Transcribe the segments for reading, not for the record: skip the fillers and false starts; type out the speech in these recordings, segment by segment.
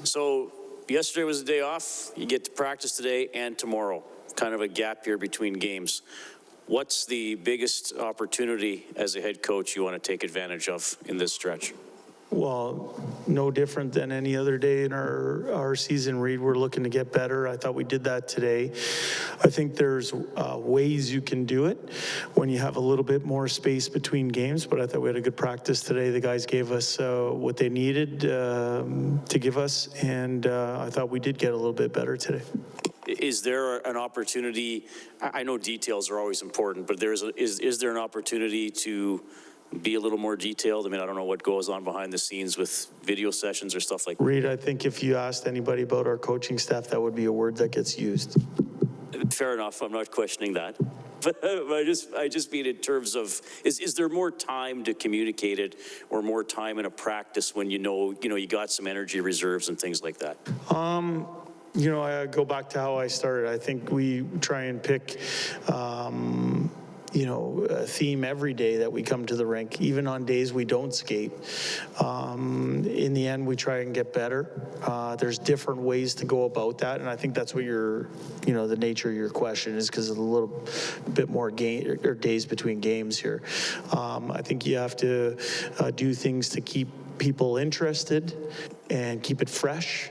So yesterday was a day off. You get to practice today and tomorrow, kind of a gap here between games. What's the biggest opportunity as a head coach you want to take advantage of in this stretch? Well, no different than any other day in our season, Reed. We're looking to get better. I thought we did that today. I think there's ways you can do it when you have a little bit more space between games, but I thought we had a good practice today. The guys gave us what they needed to give us, and I thought we did get a little bit better today. Is there an opportunity? I know details are always important, but is there an opportunity to be a little more detailed? I mean, I don't know what goes on behind the scenes with video sessions or stuff like that. Reed, I think if you asked anybody about our coaching staff, that would be a word that gets used. Fair enough. I'm not questioning that. But I just mean in terms of, is there more time to communicate it, or more time in a practice when you know you got some energy reserves and things like that? You know, I go back to how I started. I think we try and pick a theme every day that we come to the rink, even on days we don't skate. In the end, we try and get better. There's different ways to go about that, and I think that's what the nature of your question is, because of a little bit more game or days between games here. I think you have to do things to keep people interested and keep it fresh.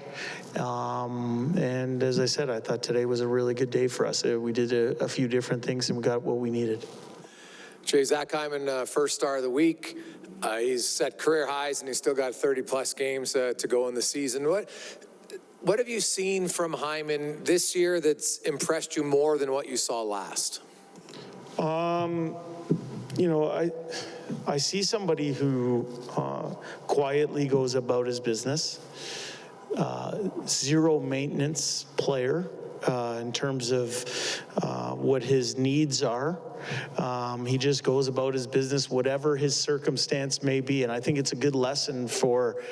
And as I said, I thought today was a really good day for us. We did a few different things and we got what we needed. Jay, Zach Hyman, first star of the week. He's set career highs and he's still got 30-plus games to go in the season. What have you seen from Hyman this year that's impressed you more than what you saw last? I see somebody who quietly goes about his business. Zero maintenance player in terms of what his needs are. He just goes about his business, whatever his circumstance may be. And I think it's a good lesson for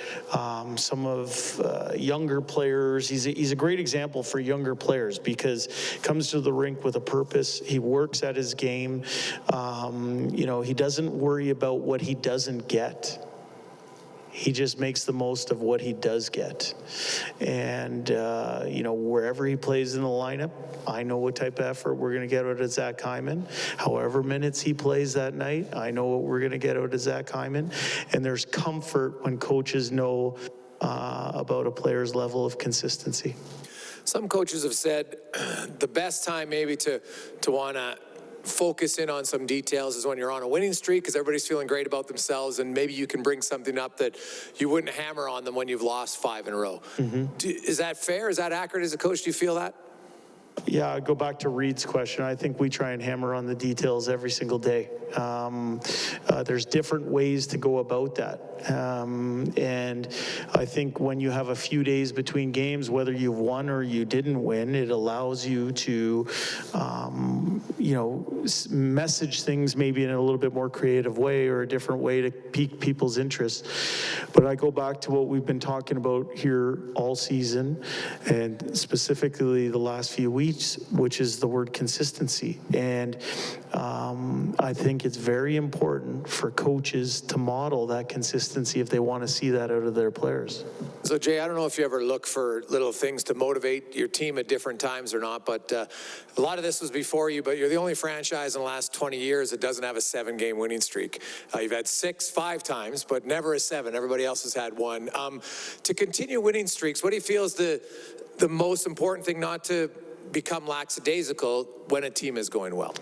some of younger players. He's a great example for younger players because he comes to the rink with a purpose. He works at his game. He doesn't worry about what he doesn't get. He just makes the most of what he does get. And, wherever he plays in the lineup, I know what type of effort we're going to get out of Zach Hyman. However minutes he plays that night, I know what we're going to get out of Zach Hyman. And there's comfort when coaches know about a player's level of consistency. Some coaches have said the best time maybe to want to focus in on some details is when you're on a winning streak, because everybody's feeling great about themselves, and maybe you can bring something up that you wouldn't hammer on them when you've lost 5 in a row. Mm-hmm. Is that fair? Is that accurate as a coach? Do you feel that? Yeah, I go back to Reed's question. I think we try and hammer on the details every single day. There's different ways to go about that. And I think when you have a few days between games, whether you've won or you didn't win, it allows you to, message things maybe in a little bit more creative way or a different way to pique people's interest. But I go back to what we've been talking about here all season, and specifically the last few weeks, which is the word consistency. And I think it's very important for coaches to model that consistency if they want to see that out of their players. So, Jay, I don't know if you ever look for little things to motivate your team at different times or not, but a lot of this was before you, but you're the only franchise in the last 20 years that doesn't have a 7-game winning streak. You've had 5 times, but never a 7. Everybody else has had 1. To continue winning streaks, what do you feel is the most important thing, not to become lackadaisical when a team is going well?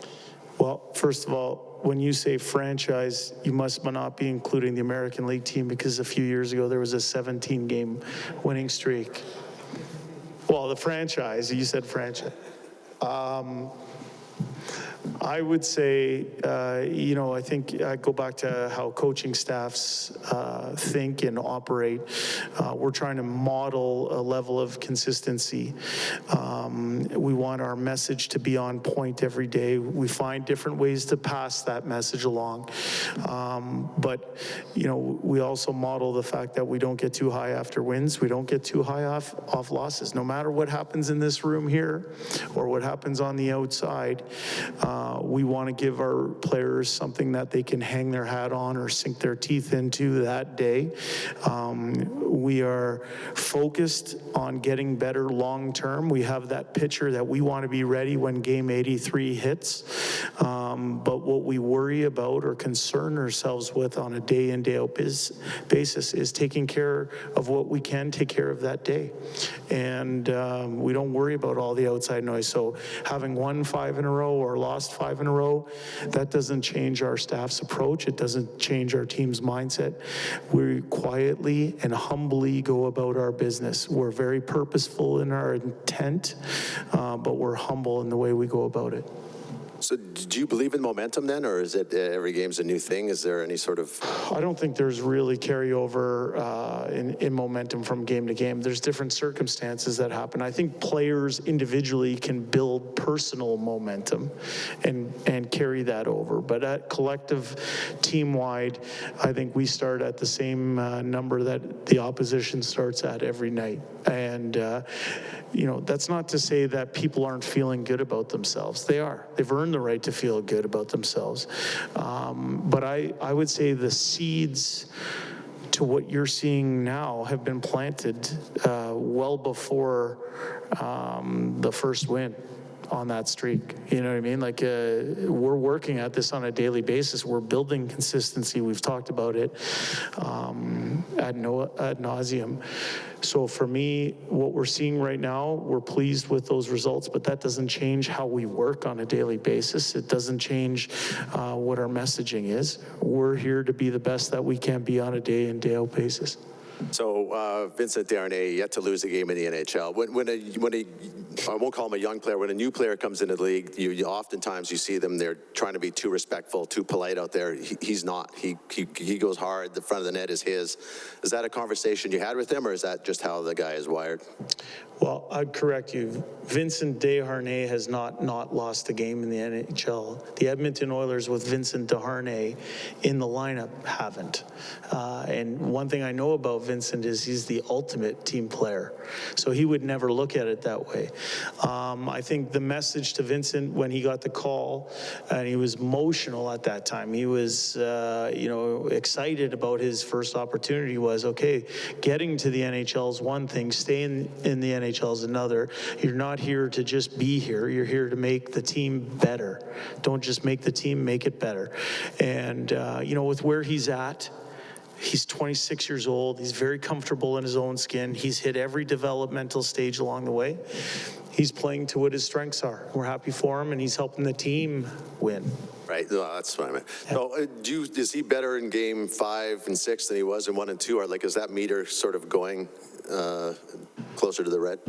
Well, first of all, when you say franchise, you must not be including the American League team, because a few years ago there was a 17-game winning streak. Well, the franchise, you said franchise. I would say, I think I go back to how coaching staffs think and operate. We're trying to model a level of consistency. We want our message to be on point every day. We find different ways to pass that message along. But we also model the fact that we don't get too high after wins. We don't get too high off losses. No matter what happens in this room here or what happens on the outside, we want to give our players something that they can hang their hat on or sink their teeth into that day. We are focused on getting better long-term. We have that picture that we want to be ready when game 83 hits. But what we worry about or concern ourselves with on a day in, day out basis is taking care of what we can take care of that day. And we don't worry about all the outside noise. So having won 5 in a row or lost 5 in a row, that doesn't change our staff's approach. It doesn't change our team's mindset. We quietly and humbly go about our business. We're very purposeful in our intent, but we're humble in the way we go about it. So do you believe in momentum then, or is it every game's a new thing? Is there any sort of... I don't think there's really carryover in momentum from game to game. There's different circumstances that happen. I think players individually can build personal momentum and carry that over. But at collective, team-wide, I think we start at the same number that the opposition starts at every night. And, you know, that's not to say that people aren't feeling good about themselves. They are. They've earned the right to feel good about themselves. But I would say the seeds to what you're seeing now have been planted well before the first win on that streak. You know what I mean? Like, we're working at this on a daily basis. We're building consistency. We've talked about it ad nauseum. So for me, what we're seeing right now, we're pleased with those results, but that doesn't change how we work on a daily basis. It doesn't change what our messaging is. We're here to be the best that we can be on a day in, day out basis. So Vincent Desharnais yet to lose a game in the NHL. When a I won't call him a young player, when a new player comes into the league, you oftentimes you see them, they're trying to be too respectful, too polite out there. He's not. He goes hard. The front of the net is his. Is that a conversation you had with him, or is that just how the guy is wired? Well, I'd correct you. Vincent Desharnais has not lost a game in the NHL. The Edmonton Oilers with Vincent Desharnais in the lineup haven't. And one thing I know about Vincent is he's the ultimate team player. So he would never look at it that way. I think the message to Vincent when he got the call, and he was emotional at that time, he was excited about his first opportunity, was, okay, getting to the NHL is one thing, staying in the NHL is another. You're not here to just be here. You're here to make the team better. Don't just make the team, make it better. And, with where he's at, he's 26 years old. He's very comfortable in his own skin. He's hit every developmental stage along the way. He's playing to what his strengths are. We're happy for him, and he's helping the team win. Right, no, that's what I meant. Yeah. So, is he better in game 5 and 6 than he was in 1 and 2? Or is that meter sort of going closer to the red?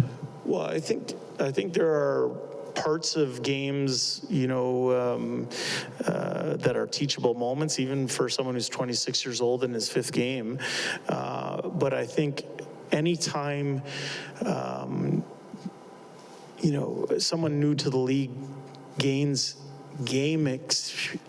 Well, I think there are parts of games, that are teachable moments, even for someone who's 26 years old in his 5th game. But I think anytime, someone new to the league gains game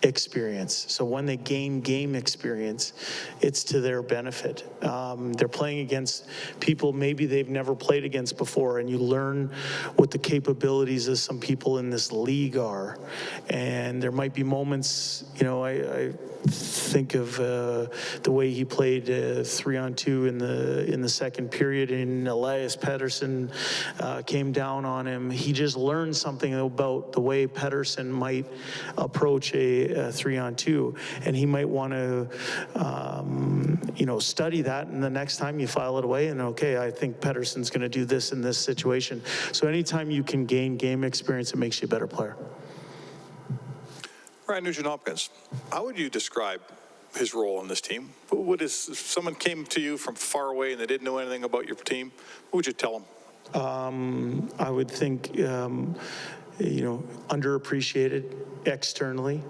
experience. So when they gain game experience, it's to their benefit. They're playing against people maybe they've never played against before, and you learn what the capabilities of some people in this league are. And there might be moments, I think of the way he played 3-on-2 in the second period, and Elias Pettersson came down on him. He just learned something about the way Pettersson might approach a 3-on-2, and he might want to study that, and the next time you file it away and, okay, I think Pettersson's going to do this in this situation. So anytime you can gain game experience, it makes you a better player. Ryan Nugent-Hopkins, how would you describe his role on this team? If someone came to you from far away and they didn't know anything about your team, what would you tell them? I would think, underappreciated externally,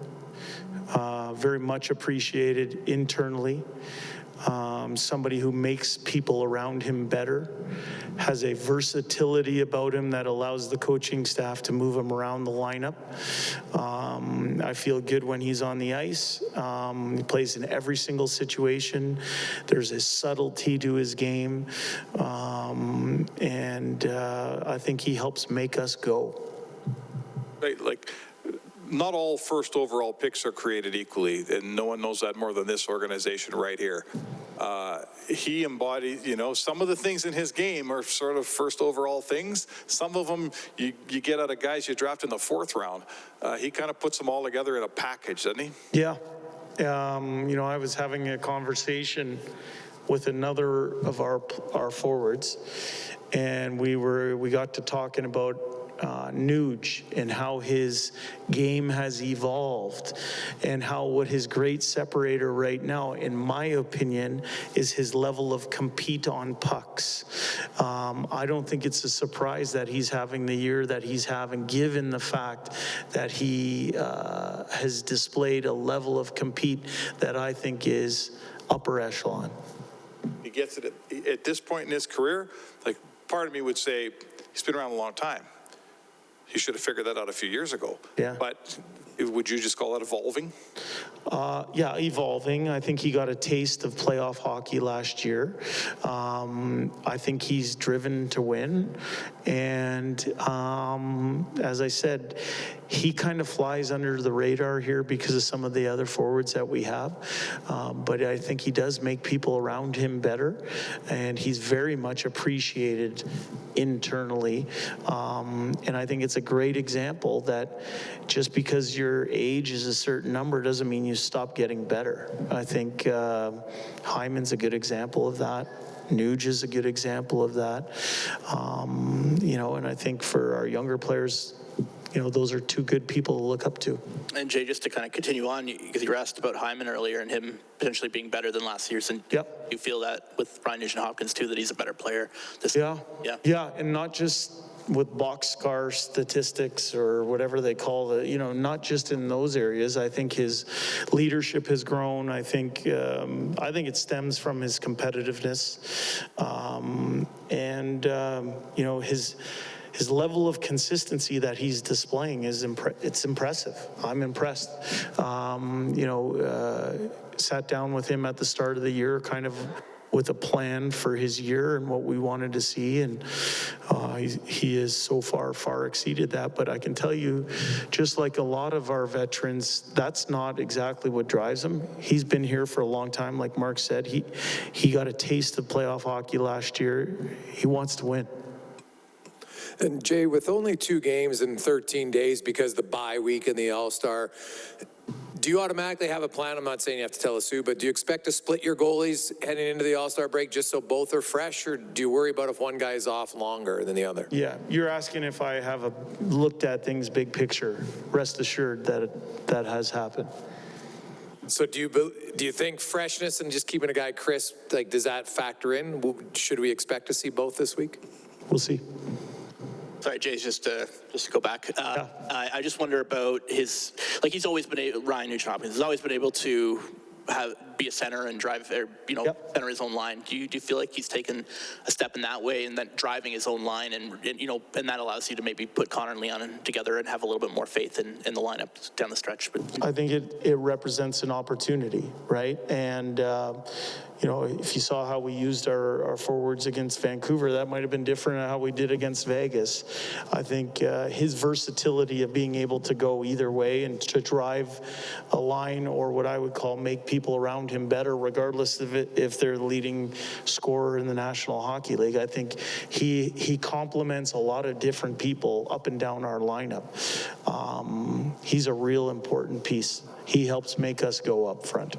very much appreciated internally. Somebody who makes people around him better, has a versatility about him that allows the coaching staff to move him around the lineup. I feel good when he's on the ice. He plays in every single situation. There's a subtlety to his game, and I think he helps make us go. Right, not all first overall picks are created equally, and no one knows that more than this organization right here. He embodies, some of the things in his game are sort of first overall things. Some of them you get out of guys you draft in the 4th round. He kind of puts them all together in a package, doesn't he? Yeah. I was having a conversation with another of our forwards, and we got to talking about Nuge and how his game has evolved, and how what his great separator right now, in my opinion, is his level of compete on pucks. I don't think it's a surprise that he's having the year that he's having, given the fact that he has displayed a level of compete that I think is upper echelon. He gets it at this point in his career. Like, part of me would say he's been around a long time. He should have figured that out a few years ago. Yeah. But would you just call it evolving? Yeah, evolving. I think he got a taste of playoff hockey last year. I think he's driven to win. And as I said, he kind of flies under the radar here because of some of the other forwards that we have. But I think he does make people around him better. And he's very much appreciated internally. And I think it's a great example that just because your age is a certain number doesn't mean you stop getting better. I think Hyman's a good example of that. Nuge is a good example of that. And I think for our younger players, those are two good people to look up to. And Jay, just to kind of continue on, because you were asked about Hyman earlier and him potentially being better than last year. And Yep. you feel that with Ryan Nugent-Hopkins too, that he's a better player? Yeah, and not just with boxcar statistics or whatever they call it, not just in those areas. I think his leadership has grown. I think it stems from his competitiveness, his level of consistency that he's displaying is it's impressive. I'm impressed. Sat down with him at the start of the year, kind of with a plan for his year and what we wanted to see, and he has so far exceeded that. But I can tell you, just like a lot of our veterans, that's not exactly what drives him. He's been here for a long time. Like Mark said, he got a taste of playoff hockey last year. He wants to win. And Jay, with only 2 games in 13 days because the bye week and the All-Star, do you automatically have a plan? I'm not saying you have to tell us who, but do you expect to split your goalies heading into the All-Star break just so both are fresh, or do you worry about if one guy is off longer than the other? Yeah, you're asking if I have looked at things big picture. Rest assured that has happened. So do you think freshness and just keeping a guy crisp, does that factor in? Should we expect to see both this week? We'll see. Sorry, Jay, just to go back. I just wonder about he's always been, Ryan Nugent-Hopkins has always been able to be a center and drive, center his own line. Do you feel like he's taken a step in that way, and then driving his own line, and that allows you to maybe put Connor and Leon together and have a little bit more faith in the lineup down the stretch? I think it represents an opportunity, right? And if you saw how we used our forwards against Vancouver, that might have been different than how we did against Vegas. I think his versatility of being able to go either way and to drive a line, or what I would call make people around him better, regardless of if they're the leading scorer in the National Hockey League. I think he complements a lot of different people up and down our lineup. He's a real important piece. He helps make us go up front.